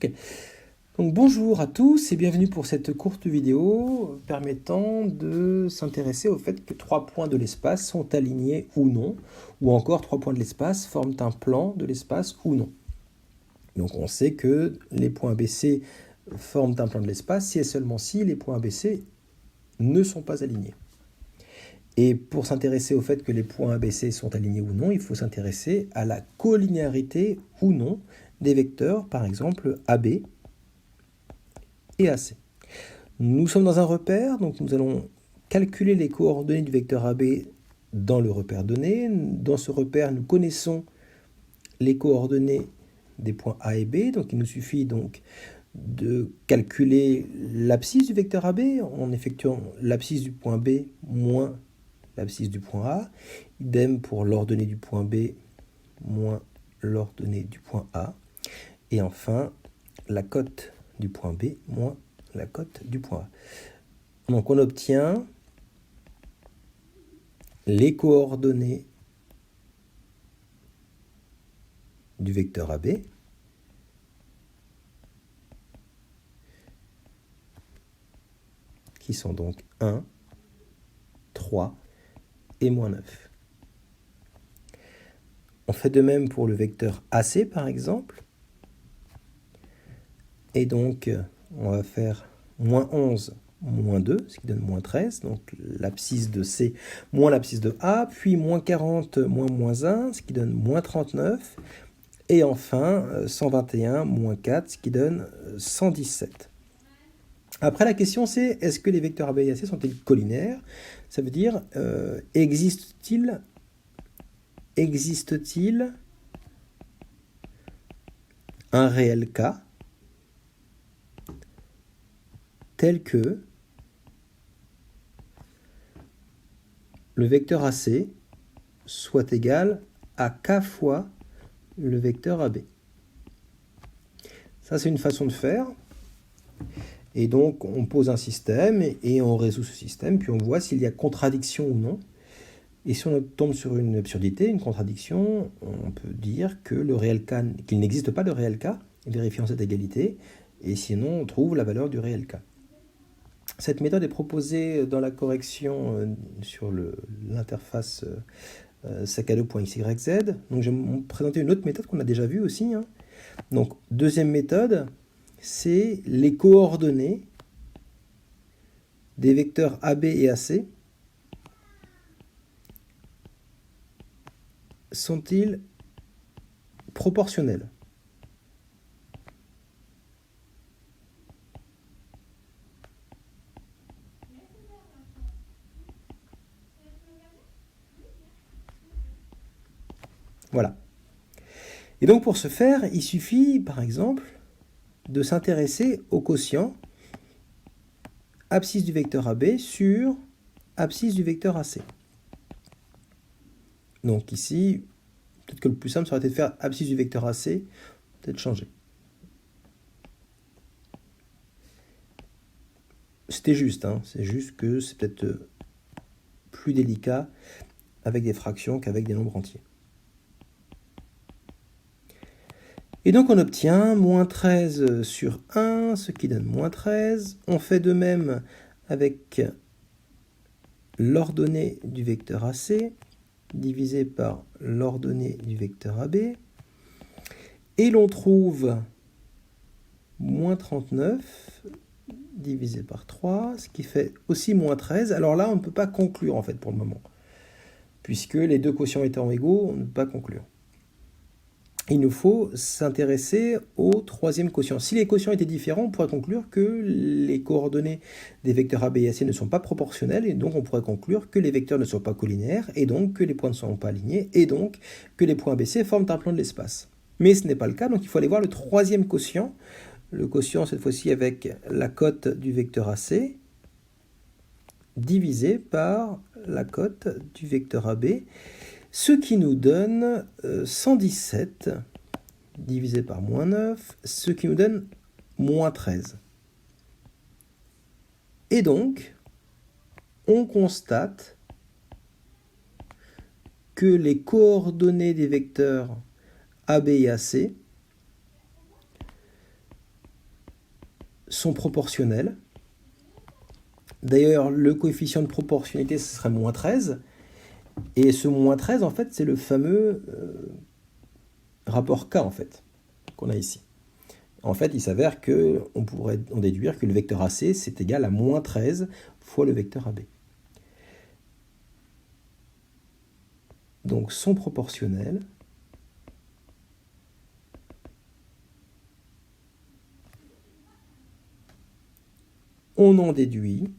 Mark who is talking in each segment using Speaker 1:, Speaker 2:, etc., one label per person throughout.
Speaker 1: Ok. Donc bonjour à tous et bienvenue pour cette courte vidéo permettant de s'intéresser au fait que trois points de l'espace sont alignés ou non, ou encore trois points de l'espace forment un plan de l'espace ou non. Donc on sait que les points ABC forment un plan de l'espace si et seulement si les points ABC ne sont pas alignés. Et pour s'intéresser au fait que les points ABC sont alignés ou non, il faut s'intéresser à la collinéarité ou non des vecteurs, par exemple AB et AC. Nous sommes dans un repère, donc nous allons calculer les coordonnées du vecteur AB dans le repère donné. Dans ce repère, nous connaissons les coordonnées des points A et B, donc il nous suffit donc de calculer l'abscisse du vecteur AB en effectuant l'abscisse du point B moins l'abscisse du point A. Idem pour l'ordonnée du point B moins l'ordonnée du point A. Et enfin, la cote du point B moins la cote du point A. Donc on obtient les coordonnées du vecteur AB qui sont donc 1, 3 et moins 9. On fait de même pour le vecteur AC par exemple. Et donc on va faire moins 11, moins 2, ce qui donne moins 13, donc l'abscisse de C moins l'abscisse de A, puis moins 40, moins 1, ce qui donne moins 39, et enfin 121, moins 4, ce qui donne 117. Après la question c'est, est-ce que les vecteurs AB et AC sont-ils collinaires? Ça veut dire, existe-t-il un réel cas tel que le vecteur AC soit égal à k fois le vecteur AB. Ça, c'est une façon de faire. Et donc, on pose un système et on résout ce système, puis on voit s'il y a contradiction ou non. Et si on tombe sur une absurdité, une contradiction, on peut dire que le réel cas, qu'il n'existe pas de réel cas, vérifiant cette égalité, et sinon on trouve la valeur du réel cas. Cette méthode est proposée dans la correction sur l'interface sac2.xyz. Donc je vais vous présenter une autre méthode qu'on a déjà vue aussi. Donc deuxième méthode, c'est les coordonnées des vecteurs AB et AC sont-ils proportionnels? Voilà. Et donc pour ce faire, il suffit par exemple de s'intéresser au quotient abscisse du vecteur AB sur abscisse du vecteur AC. Donc ici, peut-être que le plus simple, ça aurait été de faire abscisse du vecteur AC, peut-être changer. C'était juste, c'est juste que c'est peut-être plus délicat avec des fractions qu'avec des nombres entiers. Et donc on obtient moins 13 sur 1, ce qui donne moins 13. On fait de même avec l'ordonnée du vecteur AC, divisé par l'ordonnée du vecteur AB. Et l'on trouve moins 39 divisé par 3, ce qui fait aussi moins 13. Alors là, on ne peut pas conclure en fait pour le moment. Puisque les deux quotients étant égaux, on ne peut pas conclure. Il nous faut s'intéresser au troisième quotient. Si les quotients étaient différents, on pourrait conclure que les coordonnées des vecteurs AB et AC ne sont pas proportionnelles, et donc on pourrait conclure que les vecteurs ne sont pas collinaires, et donc que les points ne sont pas alignés, et donc que les points ABC forment un plan de l'espace. Mais ce n'est pas le cas, donc il faut aller voir le troisième quotient. Le quotient, cette fois-ci, avec la cote du vecteur AC, divisé par la cote du vecteur AB, ce qui nous donne 117 divisé par moins 9, ce qui nous donne moins 13. Et donc, on constate que les coordonnées des vecteurs AB et AC sont proportionnels. D'ailleurs, le coefficient de proportionnalité, ce serait moins 13. Et ce moins 13, en fait, c'est le fameux rapport K, en fait, qu'on a ici. En fait, il s'avère qu'on pourrait en déduire que le vecteur AC, c'est égal à moins 13 fois le vecteur AB. Donc, sont proportionnels. On en déduit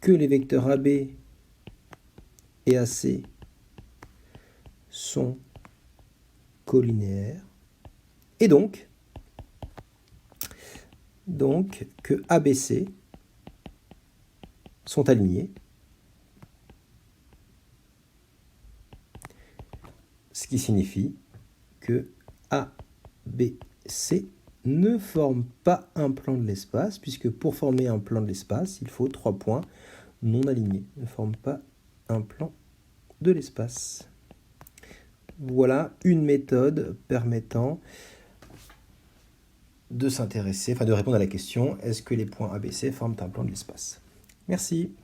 Speaker 1: que les vecteurs AB et AC sont collinéaires, et donc que ABC sont alignés, ce qui signifie que ABC ne forme pas un plan de l'espace, puisque pour former un plan de l'espace, il faut 3 points non alignés, ne forment pas un plan de l'espace. Voilà une méthode permettant de s'intéresser, de répondre à la question, est-ce que les points ABC forment un plan de l'espace? Merci.